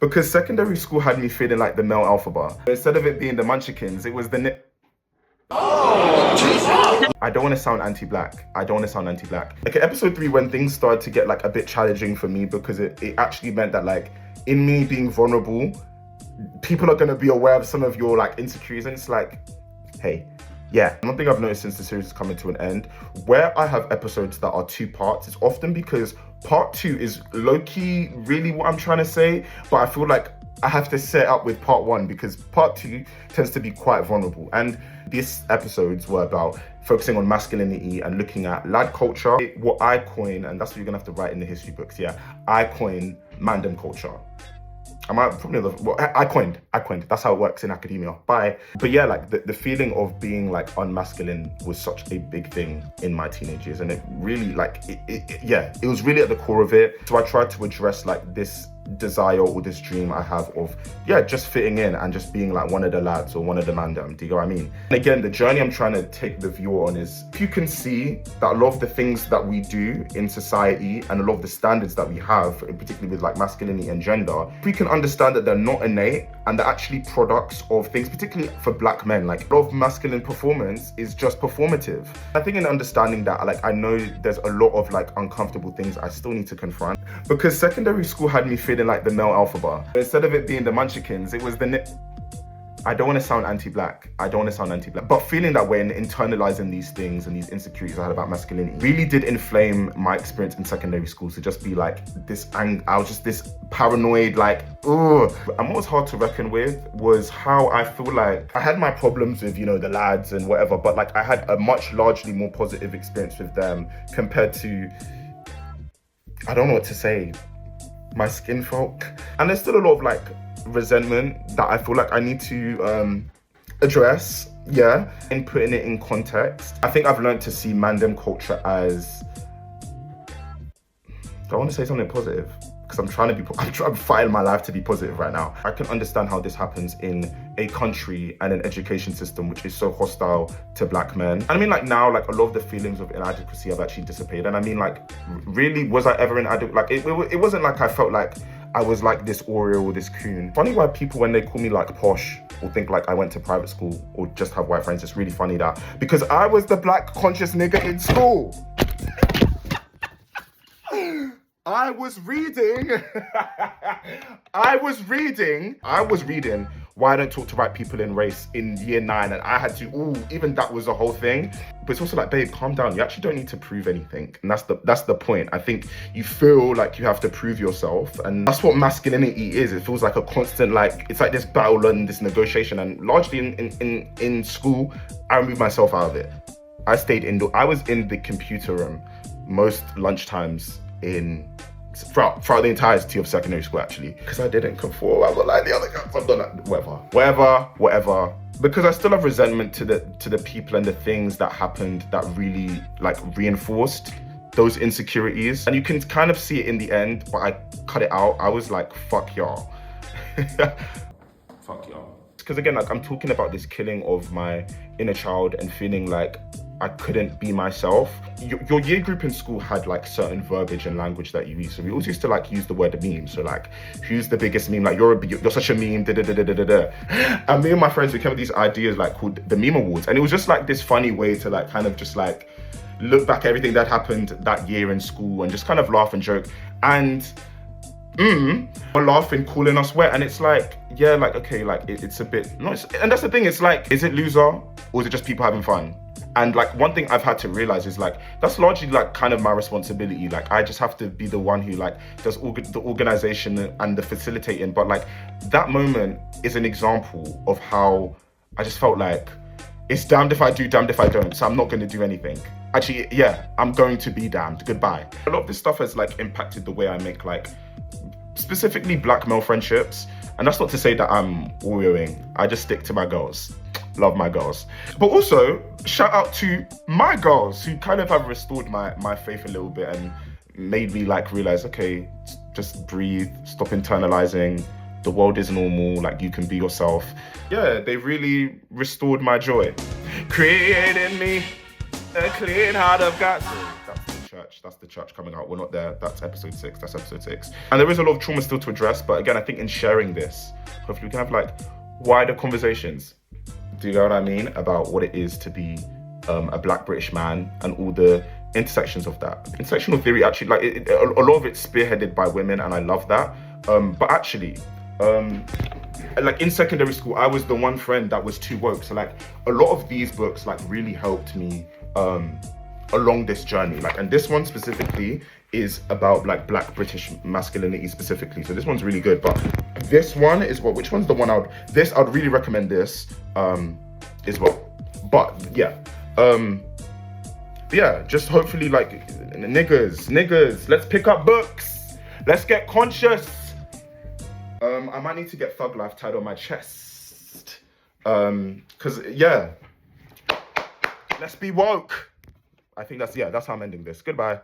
Because secondary school had me feeling like the male alphabet. Instead of it being the munchkins, it was the I don't want to sound anti-black. Okay, episode 3, when things started to get like a bit challenging for me, because it actually meant that like in me being vulnerable, people are going to be aware of some of your like insecurities, and it's like, hey, yeah. One thing I've noticed since the series is coming to an end, where I have episodes that are 2 parts, it's often because part 2 is low-key really what I'm trying to say, but I feel like I have to set up with part 1 because part 2 tends to be quite vulnerable. And these episodes were about focusing on masculinity and looking at lad culture, what I coin, and that's what you're gonna have to write in the history books, yeah, I coin mandem culture. I coined. That's how it works in academia. Bye. But yeah, like the feeling of being like unmasculine was such a big thing in my teenage years, and it really like it was really at the core of it. So I tried to address like this desire or this dream I have of just fitting in and just being like one of the lads or one of the mandem. Do you know what I mean? And again, the journey I'm trying to take the viewer on is, if you can see that a lot of the things that we do in society and a lot of the standards that we have, particularly with like masculinity and gender, if we can understand that they're not innate and they're actually products of things, particularly for black men, like a lot of masculine performance is just performative. I think in understanding that, like, I know there's a lot of like uncomfortable things I still need to confront, because secondary school had me feeling like the male alphabet. Instead of it being the munchkins, it was the I don't want to sound anti-black, but feeling that way and internalizing these things and these insecurities I had about masculinity really did inflame my experience in secondary school to just be like I was just this paranoid, like, ugh. And what was hard to reckon with was how I feel like I had my problems with, the lads and whatever, but like I had a much largely more positive experience with them compared to, I don't know what to say, my skin folk. And there's still a lot of like resentment that I feel like I need to address, in putting it in context. I think I've learned to see mandem culture as, do I want to say something positive? Because I'm trying fighting my life to be positive right now. I can understand how this happens in a country and an education system which is so hostile to black men. And I mean, like, now, like, a lot of the feelings of inadequacy have actually dissipated. And I mean, like, really, was I ever inadequate? Like, it wasn't like I felt like I was like this Oreo or this coon. Funny why people, when they call me like posh, or think like I went to private school or just have white friends, it's really funny that, because I was the black conscious nigga in school. I was reading Why I Don't Talk to White People in Race in year 9, and I had to, even that was a whole thing. But it's also like, babe, calm down. You actually don't need to prove anything. And that's the point. I think you feel like you have to prove yourself, and that's what masculinity is. It feels like a constant, like, it's like this battle and this negotiation. And largely in school, I removed myself out of it. I stayed indoors. I was in the computer room most lunchtimes throughout the entirety of secondary school, actually, because I didn't conform. I was like the other guys. I've done that. Whatever. Because I still have resentment to the people and the things that happened that really like reinforced those insecurities. And you can kind of see it in the end, but I cut it out. I was like, fuck y'all. Fuck y'all. Because again, like, I'm talking about this killing of my inner child and feeling like I couldn't be myself. Your year group in school had like certain verbiage and language that you use. So we always used to like use the word meme. So like, who's the biggest meme? Like, you're such a meme, And me and my friends, we came up with these ideas like called the Meme Awards. And it was just like this funny way to like kind of just like look back at everything that happened that year in school and just kind of laugh and joke. And we're laughing, calling us wet. And it's like, yeah, like, okay, like it's a bit, and that's the thing, it's like, is it loser or is it just people having fun? And like, one thing I've had to realize is like, that's largely like kind of my responsibility. Like, I just have to be the one who like does the organization and the facilitating. But like, that moment is an example of how I just felt like, it's damned if I do, damned if I don't. So I'm not going to do anything. Actually, yeah, I'm going to be damned. Goodbye. A lot of this stuff has like impacted the way I make like specifically black male friendships. And that's not to say that I'm Oreoing. I just stick to my girls. Love my girls. But also, shout out to my girls who kind of have restored my faith a little bit and made me like realize, okay, just breathe, stop internalizing. The world is normal, like, you can be yourself. Yeah, they really restored my joy. Create in me a clean heart of God. That's the church. church. That's the church coming out. We're not there. That's episode 6. That's episode 6. And there is a lot of trauma still to address. But again, I think in sharing this, hopefully we can have like wider conversations. Do you know what I mean? About what it is to be a Black British man and all the intersections of that. Intersectional theory, actually, like a lot of it's spearheaded by women, and I love that. But actually, like in secondary school, I was the one friend that was too woke. So like a lot of these books like really helped me along this journey. Like, and this one specifically is about like Black British masculinity specifically. So this one's really good. But this one is which one's the one I'd really recommend this as well. But yeah, just hopefully like niggas, let's pick up books. Let's get conscious. I might need to get Thug Life tied on my chest. Cause yeah, let's be woke. I think that's how I'm ending this. Goodbye.